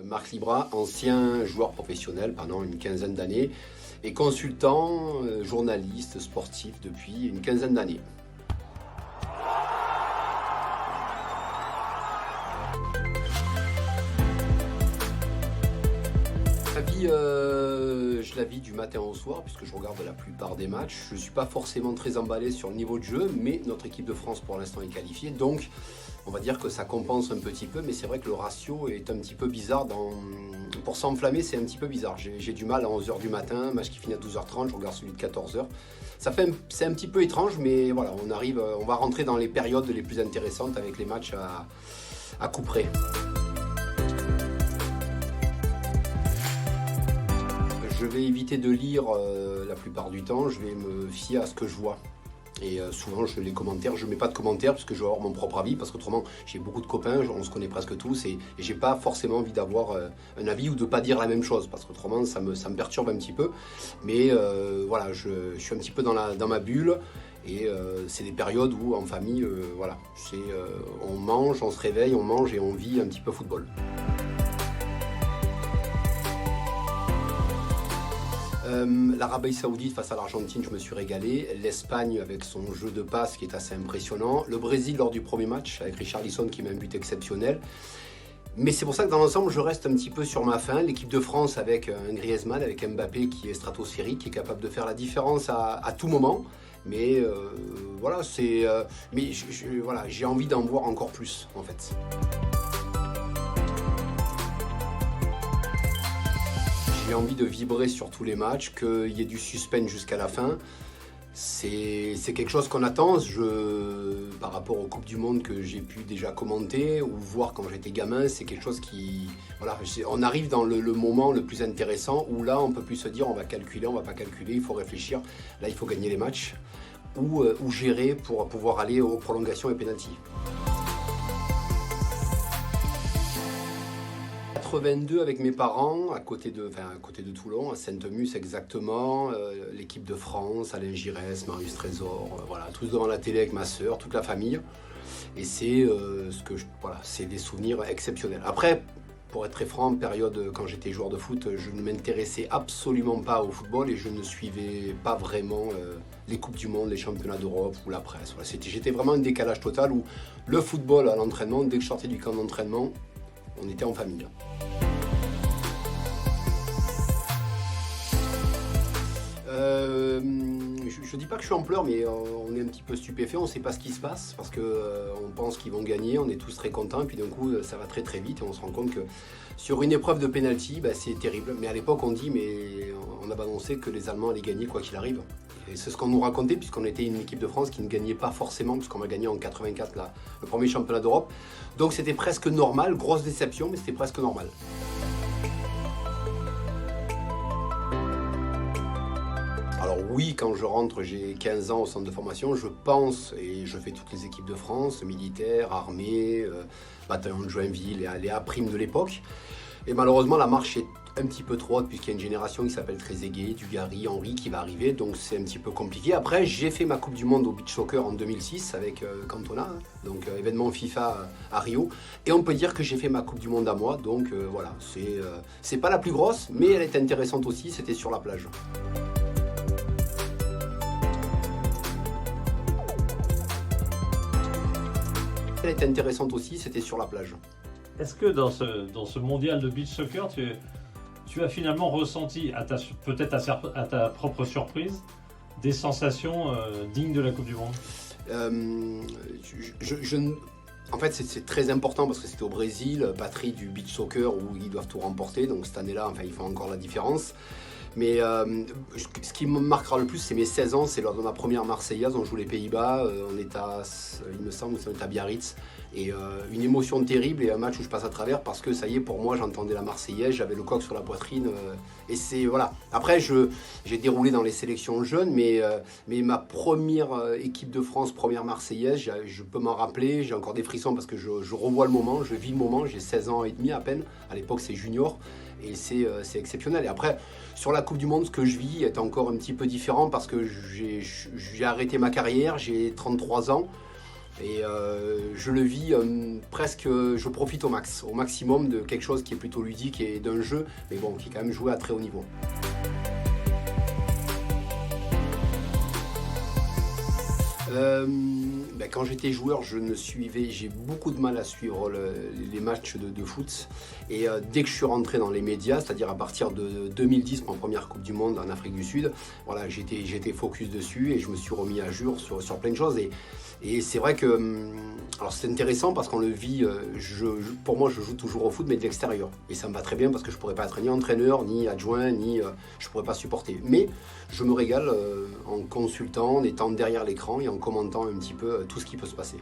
Marc Libra, ancien joueur professionnel pendant une quinzaine d'années et consultant, journaliste sportif depuis une quinzaine d'années. Je la vis du matin au soir puisque je regarde la plupart des matchs. Je ne suis pas forcément très emballé sur le niveau de jeu, mais notre équipe de France pour l'instant est qualifiée. Donc on va dire que ça compense un petit peu, mais c'est vrai que le ratio est un petit peu bizarre. Pour s'enflammer, c'est un petit peu bizarre. J'ai du mal à 11h du matin, match qui finit à 12h30, je regarde celui de 14h. C'est un petit peu étrange, mais voilà, on va rentrer dans les périodes les plus intéressantes avec les matchs à coup près. Je vais éviter de lire la plupart du temps, je vais me fier à ce que je vois. Et souvent, je les commentaires, je ne mets pas de commentaires parce que je vais avoir mon propre avis, parce qu'autrement, j'ai beaucoup de copains, on se connaît presque tous, et j'ai pas forcément envie d'avoir un avis ou de pas dire la même chose, parce qu'autrement, ça me perturbe un petit peu. Mais voilà, je suis un petit peu dans ma bulle, et c'est des périodes où, en famille, voilà, on mange, on se réveille, on mange et on vit un petit peu football. L'Arabie Saoudite face à l'Argentine, je me suis régalé. L'Espagne avec son jeu de passe qui est assez impressionnant. Le Brésil lors du premier match avec Richarlison qui met un but exceptionnel. Mais c'est pour ça que dans l'ensemble, je reste un petit peu sur ma faim. L'équipe de France avec un Griezmann, avec Mbappé qui est stratosphérique, qui est capable de faire la différence à tout moment. Mais voilà, voilà, j'ai envie d'en voir encore plus en fait. J'ai envie de vibrer sur tous les matchs, qu'il y ait du suspense jusqu'à la fin. C'est quelque chose qu'on attend, par rapport aux Coupes du Monde que j'ai pu déjà commenter ou voir quand j'étais gamin, c'est quelque chose qui... Voilà, on arrive dans le moment le plus intéressant où là on ne peut plus se dire on va calculer, on ne va pas calculer, il faut réfléchir. Là il faut gagner les matchs ou gérer pour pouvoir aller aux prolongations et pénaltys. 82 avec mes parents, à côté de Toulon, à Sainte-Musse exactement, l'équipe de France, Alain Giresse, Marius Trésor, voilà, tous devant la télé avec ma sœur, toute la famille. Et c'est c'est des souvenirs exceptionnels. Après, pour être très franc, période quand j'étais joueur de foot, je ne m'intéressais absolument pas au football et je ne suivais pas vraiment les Coupes du Monde, les championnats d'Europe ou la presse. Voilà, j'étais vraiment un décalage total où le football à l'entraînement, dès que je sortais du camp d'entraînement, on était en famille. Je dis pas que je suis en pleurs, mais on est un petit peu stupéfait, on ne sait pas ce qui se passe parce qu'on pense qu'ils vont gagner, on est tous très contents, et puis d'un coup ça va très très vite et on se rend compte que sur une épreuve de pénalty, c'est terrible. Mais à l'époque on dit, mais on a annoncé que les Allemands allaient gagner quoi qu'il arrive. Et c'est ce qu'on nous racontait puisqu'on était une équipe de France qui ne gagnait pas forcément, puisqu'on va gagner en 84 le premier championnat d'Europe. Donc c'était presque normal, grosse déception, mais c'était presque normal. Alors oui, quand je rentre, j'ai 15 ans au centre de formation, je pense, et je fais toutes les équipes de France, militaires, armées, bataillon de Joinville, les A' de l'époque. Et malheureusement, la marche est un petit peu trop haute puisqu'il y a une génération qui s'appelle Trezeguet, Dugarry, Henry qui va arriver, donc c'est un petit peu compliqué. Après, j'ai fait ma Coupe du Monde au beach soccer en 2006 avec Cantona, donc événement FIFA à Rio. Et on peut dire que j'ai fait ma Coupe du Monde à moi, donc voilà, c'est pas la plus grosse, mais elle est intéressante aussi, c'était sur la plage. Elle est intéressante aussi, c'était sur la plage. Est-ce que dans ce mondial de beach soccer, tu as finalement ressenti, peut-être à ta propre surprise, des sensations dignes de la Coupe du Monde? En fait, c'est très important parce que c'était au Brésil, patrie du beach soccer où ils doivent tout remporter. Donc cette année-là, ils font encore la différence. Mais ce qui me marquera le plus, c'est mes 16 ans, c'est lors de ma première Marseillaise, on joue les Pays-Bas, il me semble que c'est à Biarritz, et une émotion terrible et un match où je passe à travers parce que ça y est, pour moi, j'entendais la Marseillaise, j'avais le coq sur la poitrine, et c'est, voilà. Après, j'ai déroulé dans les sélections jeunes, mais ma première équipe de France, première Marseillaise, je peux m'en rappeler, j'ai encore des frissons parce que je revois le moment, je vis le moment, j'ai 16 ans et demi à peine, à l'époque c'est junior, et c'est exceptionnel. Et après, sur la Coupe du Monde, ce que je vis est encore un petit peu différent parce que j'ai arrêté ma carrière, j'ai 33 ans. Et je le vis presque, je profite au maximum de quelque chose qui est plutôt ludique et d'un jeu, mais bon, qui est quand même joué à très haut niveau. Quand j'étais joueur, j'ai beaucoup de mal à suivre les matchs de foot. Et dès que je suis rentré dans les médias, c'est-à-dire à partir de 2010, ma première Coupe du Monde en Afrique du Sud, voilà, j'étais focus dessus et je me suis remis à jour sur plein de choses. Et c'est vrai que alors c'est intéressant parce qu'on le vit, pour moi je joue toujours au foot mais de l'extérieur. Et ça me va très bien parce que je ne pourrais pas être ni entraîneur, ni adjoint, je ne pourrais pas supporter. Mais je me régale en consultant, en étant derrière l'écran et en commentant un petit peu tout ce qui peut se passer.